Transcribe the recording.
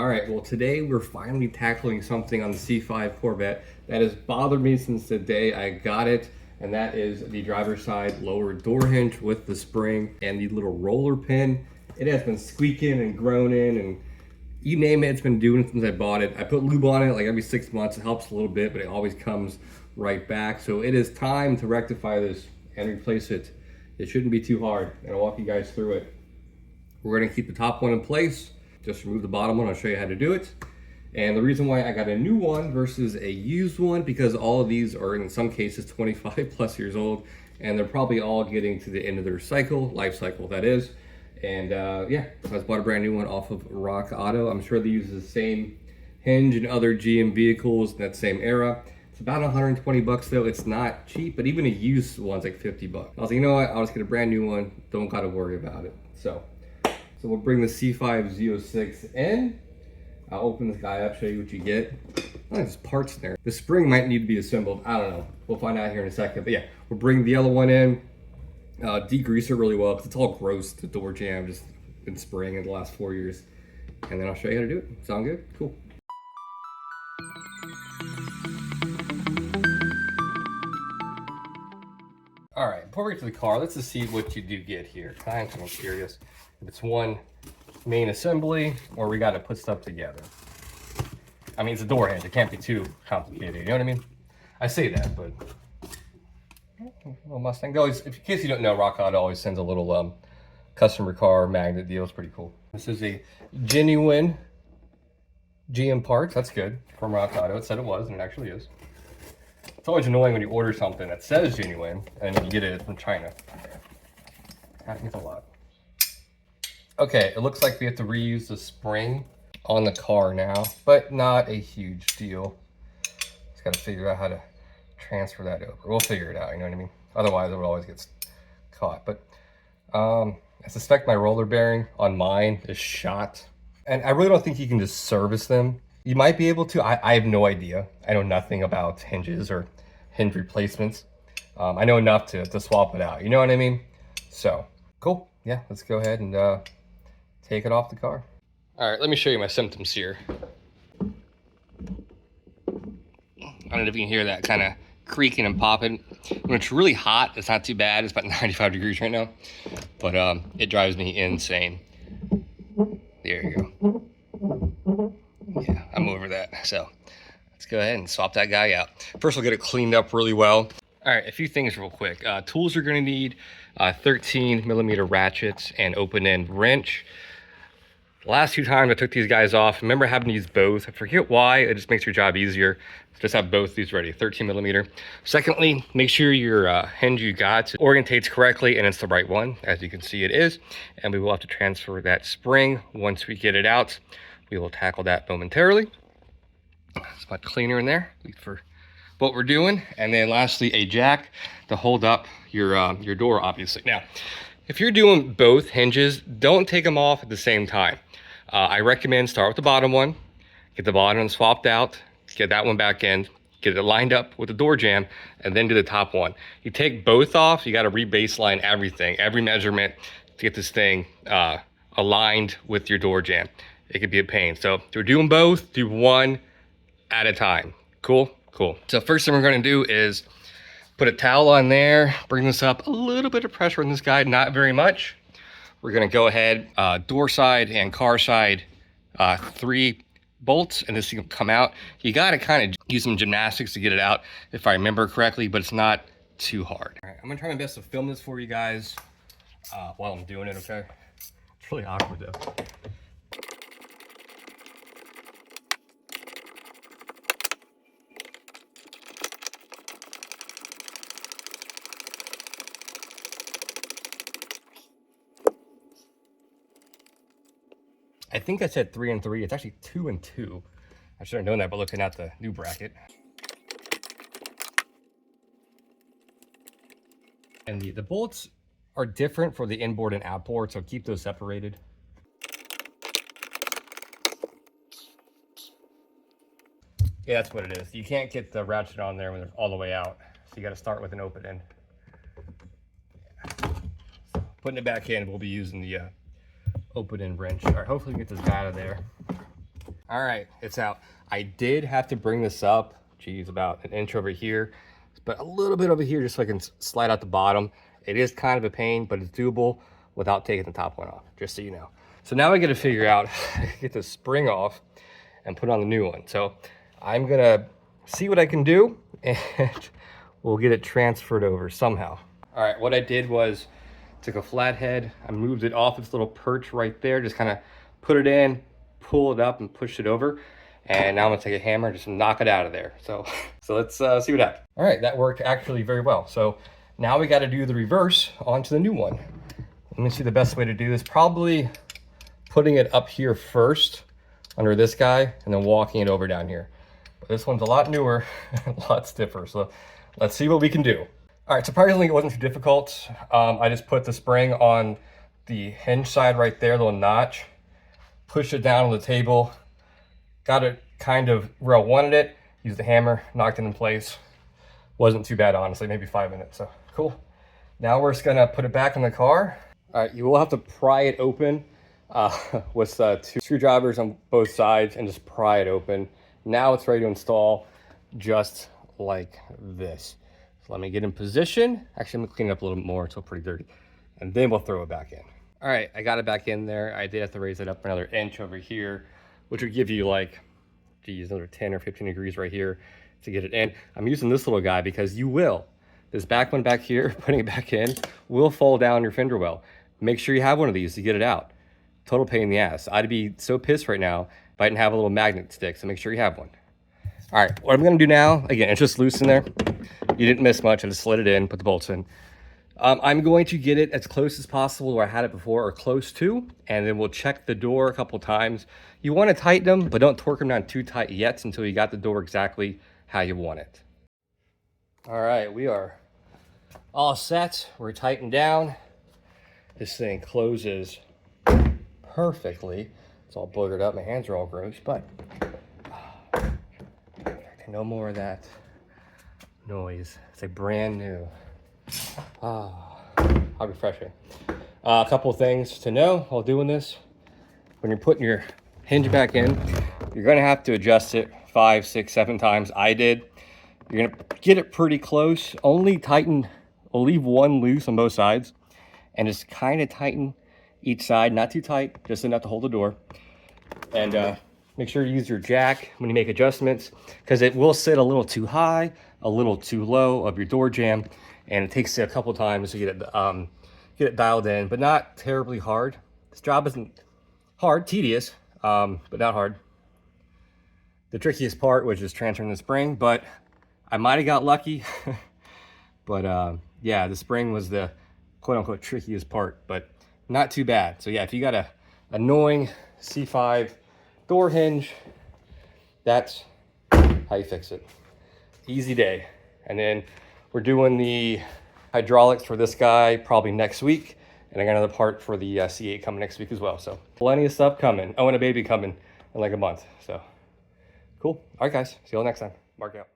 All right, well today we're finally tackling something on the C5 Corvette that has bothered me since the day I got it, and that is the driver's side lower door hinge with the spring and the little roller pin. It has been squeaking and groaning and you name it, it's been doing it since I bought it. I put lube on it like every 6 months. It helps a little bit, but it always comes right back. So it is time to rectify this and replace it. It shouldn't be too hard, and I'll walk you guys through it. We're gonna keep the top one in place. Just remove the bottom one. I'll show you how to do it. And the reason why I got a new one versus a used one, because all of these are in some cases 25 plus years old, and they're probably all getting to the end of their cycle, life cycle that is. And yeah, so I just bought a brand new one off of Rock Auto. I'm sure they use the same hinge and other GM vehicles in that same era. It's about 120 bucks though. It's not cheap, but even a used one's like 50 bucks. I was like, you know what? I'll just get a brand new one. Don't gotta worry about it. So we'll bring the C5 Z06 in. I'll open this guy up, show you what you get. Oh, there's parts in there. The spring might need to be assembled. I don't know. We'll find out here in a second. But yeah, we'll bring the yellow one in, degrease it really well because it's all gross. The door jamb just been spraying in the last 4 years. And then I'll show you how to do it. Sound good? Cool. All right, before we get to the car, let's just see what you do get here. I'm kind of curious if it's one main assembly or we got to put stuff together. I mean, it's a door hinge. It can't be too complicated. You know what I mean? I say that, but little Mustang. Though, in case you don't know, Rock Auto always sends a little customer car magnet deal. It's pretty cool. This is a genuine GM parts. That's good from Rock Auto. It said it was, and it actually is. It's always annoying when you order something that says genuine and then you get it from China. Happens a lot. Okay, it looks like we have to reuse the spring on the car now, but not a huge deal. Just got to figure out how to transfer that over. We'll figure it out, you know what I mean? Otherwise, it would always get caught. But I suspect my roller bearing on mine is shot. And I really don't think you can just service them. You might be able to. I have no idea. I know nothing about hinges or hinge replacements. I know enough to swap it out. You know what I mean? So, cool. Yeah, let's go ahead and take it off the car. All right, let me show you my symptoms here. I don't know if you can hear that kind of creaking and popping. When it's really hot, it's not too bad. It's about 95 degrees right now, but it drives me insane. There you go. Yeah, I'm over that. So let's go ahead and swap that guy out. First, we'll get it cleaned up really well. All right, a few things real quick. Tools you're gonna need, 13 millimeter ratchets and open end wrench. The last 2 times I took these guys off, remember having to use both. I forget why, it just makes your job easier. Just have both these ready, 13 millimeter. Secondly, make sure your hinge you got orientates correctly and it's the right one. As you can see, it is. And we will have to transfer that spring once we get it out. We will tackle that momentarily. It's much cleaner in there for what we're doing. And then lastly, a jack to hold up your door, obviously. Now, if you're doing both hinges, don't take them off at the same time. I recommend start with the bottom one, get the bottom one swapped out, get that one back in, get it lined up with the door jamb, and then do the top one. You take both off, you got to re-baseline everything, every measurement to get this thing aligned with your door jamb. It could be a pain. So if you're doing both, do one at a time. Cool? Cool. So first thing we're going to do is put a towel on there, bring this up, a little bit of pressure on this guy, not very much. We're going to go ahead, door side and car side, 3 bolts, and this thing will come out. You got to kind of use some gymnastics to get it out, if I remember correctly, but it's not too hard. All right, I'm going to try my best to film this for you guys while I'm doing it, okay? It's really awkward though. I think I said 3 and 3. It's actually 2 and 2. I should have known that by looking at the new bracket. And the bolts are different for the inboard and outboard, so keep those separated. Yeah, that's what it is. You can't get the ratchet on there when they're all the way out. So you got to start with an open end. Yeah. So putting it back in, we'll be using the open end wrench. All right, hopefully we get this guy out of there. All right, it's out. I did have to bring this up, geez, about an inch over here, but a little bit over here just so I can slide out the bottom. It is kind of a pain, but it's doable without taking the top one off, just so you know. So now I got to figure out how to get the spring off and put on the new one. So I'm gonna see what I can do and we'll get it transferred over somehow. All right, what I did was took a flathead, I moved it off its little perch right there, just kind of put it in, pull it up and push it over. And now I'm gonna take a hammer and just knock it out of there. So let's see what happens. All right, that worked actually very well. So now we gotta do the reverse onto the new one. Let me see the best way to do this. Probably putting it up here first under this guy and then walking it over down here. But this one's a lot newer, a lot stiffer. So let's see what we can do. All right, surprisingly, it wasn't too difficult. I just put the spring on the hinge side right there, little notch, pushed it down on the table, got it kind of where I wanted it, used the hammer, knocked it in place. Wasn't too bad, honestly, maybe 5 minutes, so cool. Now we're just gonna put it back in the car. All right, you will have to pry it open with 2 screwdrivers on both sides and just pry it open. Now it's ready to install just like this. So let me get in position. Actually, I'm gonna clean it up a little bit more, it's still pretty dirty. And then we'll throw it back in. All right, I got it back in there. I did have to raise it up another inch over here, which would give you like, geez, another 10 or 15 degrees right here to get it in. I'm using this little guy because this back one back here, putting it back in, will fall down your fender well. Make sure you have one of these to get it out. Total pain in the ass. I'd be so pissed right now if I didn't have a little magnet stick, so make sure you have one. All right, what I'm gonna do now, again, it's just loose in there. You didn't miss much, I just slid it in, put the bolts in. I'm going to get it as close as possible where I had it before, or close to, and then we'll check the door a couple times. You want to tighten them, but don't torque them down too tight yet until you got the door exactly how you want it. All right, we are all set. We're tightened down. This thing closes perfectly. It's all boogered up. My hands are all gross, but no more of that noise. It's like brand new. How refreshing. A couple of things to know while doing this. When you're putting your hinge back in, you're gonna have to adjust it 5, 6, 7 times. I did. You're gonna get it pretty close. Only tighten, we'll leave one loose on both sides and just kind of tighten each side, not too tight, just enough to hold the door. And make sure you use your jack when you make adjustments, because it will sit a little too high, a little too low of your door jamb. And it takes a couple times to get it dialed in, but not terribly hard. This job isn't hard, tedious, but not hard. The trickiest part was just transferring the spring, but I might have got lucky. But yeah, the spring was the quote unquote trickiest part, but not too bad. So yeah, if you got a annoying C5 door hinge, that's how you fix it. Easy day. And then we're doing the hydraulics for this guy probably next week. And I got another part for the C8 coming next week as well. So plenty of stuff coming. Oh, and a baby coming in like a month. So cool. All right, guys. See you all next time. Mark out.